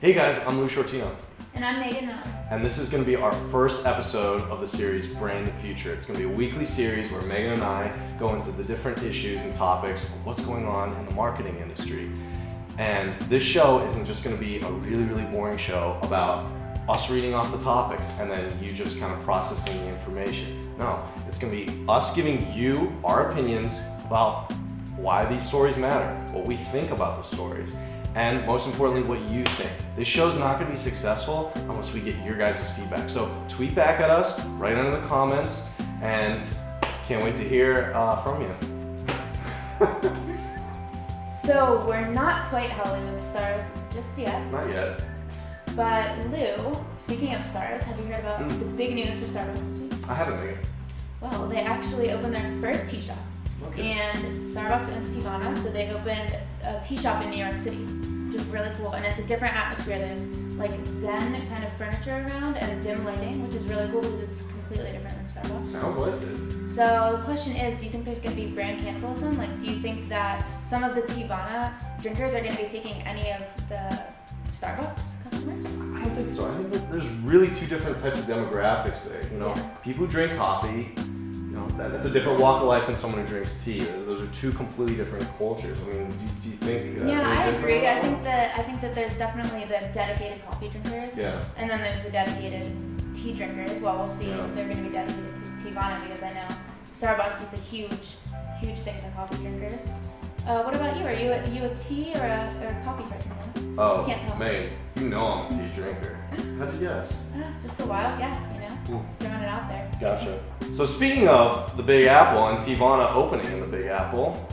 Hey guys, I'm Lou Shortino. And I'm Meghan. And this is going to be our first episode of the series Brand the Future. It's going to be a weekly series where Meghan and I go into the different issues and topics of what's going on in the marketing industry. And this show isn't just going to be a really, really boring show about us reading off the topics and then you just kind of processing the information. No, it's going to be us giving you our opinions about why these stories matter, what we think about the stories, and most importantly, what you think. This show's not going to be successful unless we get your guys' feedback. So tweet back at us, write under the comments, and can't wait to hear from you. So we're not quite Hollywood stars just yet. Not yet. But Lou, speaking of stars, have you heard about the big news for Starbucks this week? I haven't, Meghan. Well, they actually opened their first tea shop. Okay. And Starbucks owns Teavana, so they opened a tea shop in New York City, which is really cool. And it's a different atmosphere. There's like Zen kind of furniture around and dim lighting, which is really cool because it's completely different than Starbucks. Sounds like it. So the question is, do you think there's going to be brand cannibalism? Like, do you think that some of the Teavana drinkers are going to be taking any of the Starbucks customers? I don't think so. I think that there's really two different types of demographics there. You know, Yeah. people who drink coffee, you know, that's a different walk of life than someone who drinks tea. Those are two completely different cultures. I mean, do you think that? Yeah, I different agree. at I all? think that there's definitely the dedicated coffee drinkers. Yeah. And then there's the dedicated tea drinkers. Well, we'll see Yeah. if they're going to be dedicated to Teavana because I know Starbucks is a huge thing for coffee drinkers. What about you? Are you a tea or a coffee person? Then? Oh, Can't tell. man, you know I'm a tea drinker. How'd you guess? Just a wild guess, you know? Just throwing it out there. Gotcha. So speaking of the Big Apple and Teavana opening in the Big Apple,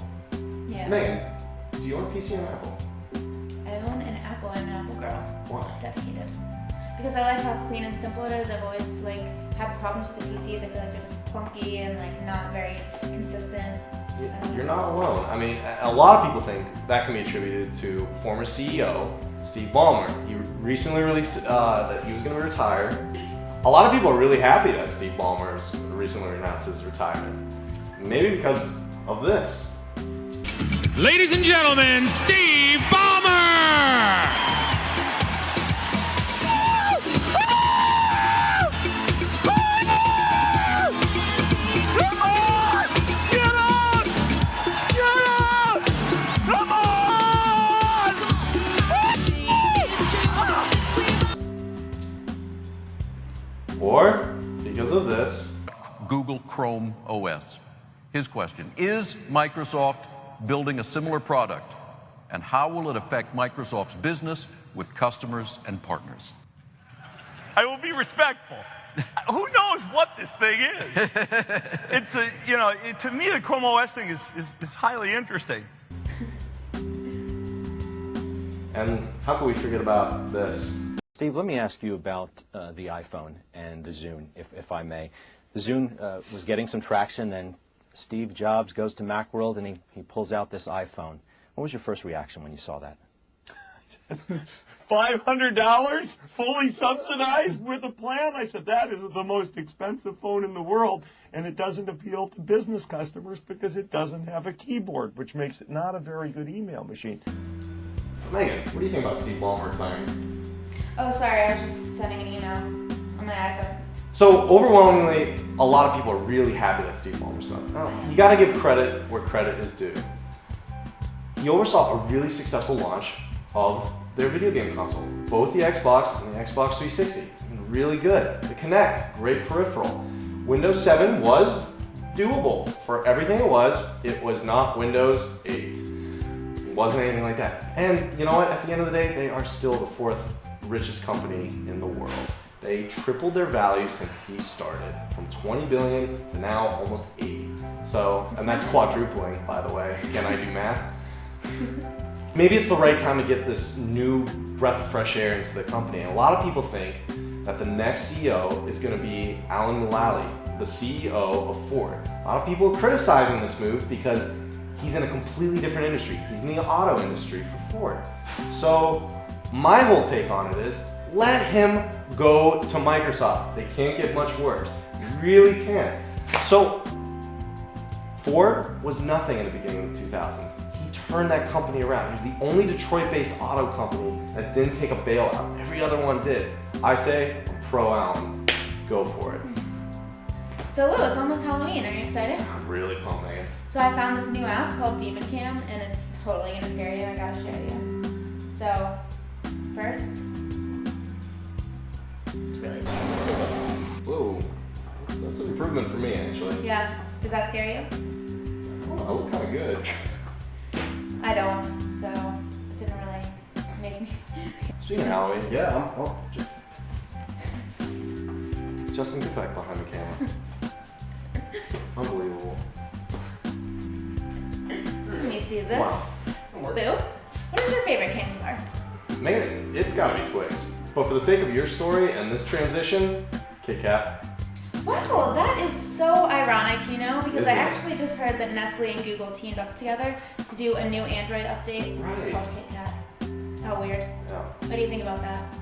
Yeah. Meghan, do you own a PC or an Apple? I own an Apple. I'm an Apple girl. Why? Dedicated. Because I like how clean and simple it is. I've always had problems with the PCs. I feel like they're just clunky and not very consistent. You're not alone. I mean, a lot of people think that can be attributed to former CEO Steve Ballmer. He recently released that he was going to retire. A lot of people are really happy that Steve Ballmer has recently announced his retirement. Maybe because of this. Ladies and gentlemen, Steve Ballmer! Or because of this. Google Chrome OS. His question, is Microsoft building a similar product? And how will it affect Microsoft's business with customers and partners? I will be respectful. Who knows what this thing is? It's to me the Chrome OS thing is highly interesting. And how can we forget about this? Steve, let me ask you about the iPhone and the Zune, if I may. The Zune was getting some traction, then Steve Jobs goes to Macworld and he pulls out this iPhone. What was your first reaction when you saw that? $500 fully subsidized with a plan? I said, that is the most expensive phone in the world, and it doesn't appeal to business customers because it doesn't have a keyboard, which makes it not a very good email machine. Meghan, what do you think about Steve Ballmer retiring? Oh, sorry. I was just sending an email on my iPhone. So overwhelmingly, a lot of people are really happy that Steve Ballmer's gone. Now, you got to give credit where credit is due. He oversaw a really successful launch of their video game console, both the Xbox and the Xbox 360. Really good. The Kinect, great peripheral. Windows 7 was doable for everything it was. It was not Windows 8. It wasn't anything like that. And you know what? At the end of the day, they are still the fourth richest company in the world. They tripled their value since he started, from 20 billion to now almost 80. So, and that's quadrupling, by the way. Can I do math? Maybe it's the right time to get this new breath of fresh air into the company. And a lot of people think that the next CEO is going to be Alan Mulally, the CEO of Ford. A lot of people are criticizing this move because he's in a completely different industry. He's in the auto industry for Ford. So my whole take on it is, let him go to Microsoft. They can't get much worse. You really can't. So Ford was nothing in the beginning of the 2000s. He turned that company around. He's the only Detroit-based auto company that didn't take a bailout. Every other one did. I say, I'm pro Allen. Go for it. So Lou, it's almost Halloween. Are you excited? I'm really pumped, Megan. So I found this new app called Demon Cam, and it's totally gonna scare you. I gotta show you. So, first, it's really scary. Whoa, that's an improvement for me, actually. Yeah, did that scare you? Oh, I look kind of good. I don't, so it didn't really make me. Speaking of Halloween, yeah, Justin, get back behind the camera. Unbelievable. Let me see this. Wow. Lou, what is your favorite candy bar? Megan, it's gotta be Twix. But for the sake of your story and this transition, Kit Kat. Wow, that is so ironic, you know, because I Isn't it? actually just heard that Nestle and Google teamed up together to do a new Android update Right. called Kit Kat. How weird. Yeah. What do you think about that?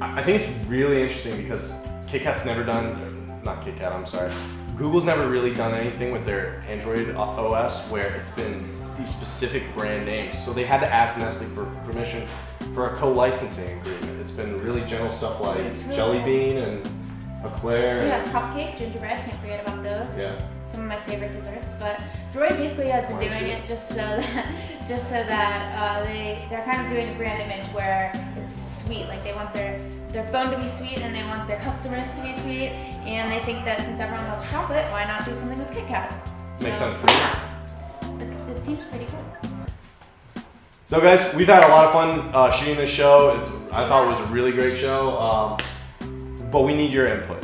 I think it's really interesting because Kit Kat's never done, not Kit Kat, I'm sorry. Google's never really done anything with their Android OS where it's been these specific brand names. So they had to ask Nestle for permission for a co-licensing agreement. It's been really general stuff like It's really Jelly cool. Bean and Eclair. Yeah, and- cupcake, gingerbread, can't forget about those. Yeah. Some of my favorite desserts, but Droid basically has been Mine doing too. it just so that they're kind of doing a brand image where it's sweet. Like they want their phone to be sweet and they want their customers to be sweet, and they think that since everyone loves chocolate, why not do something with Kit Kat? Makes So, sense to me. It seems pretty cool. So guys, we've had a lot of fun shooting this show. I thought it was a really great show, but we need your input.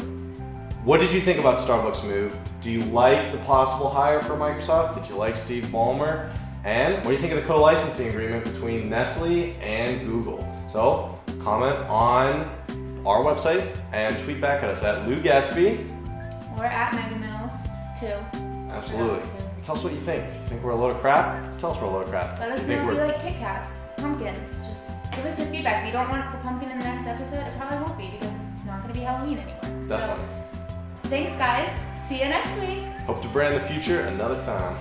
What did you think about Starbucks' move? Do you like the possible hire for Microsoft? Did you like Steve Ballmer? And what do you think of the co-licensing agreement between Nestle and Google? So comment on our website and tweet back at us at Lou Gatsby. Or at Mega Mills too. Absolutely. Tell us what you think. If you think we're a load of crap, tell us we're a load of crap. Let us you think know if you we're like Kit Kats, pumpkins. Just give us your feedback. If you don't want the pumpkin in the next episode, it probably won't be because it's not going to be Halloween anymore. definitely. So, thanks guys. See you next week. Hope to brand the future another time.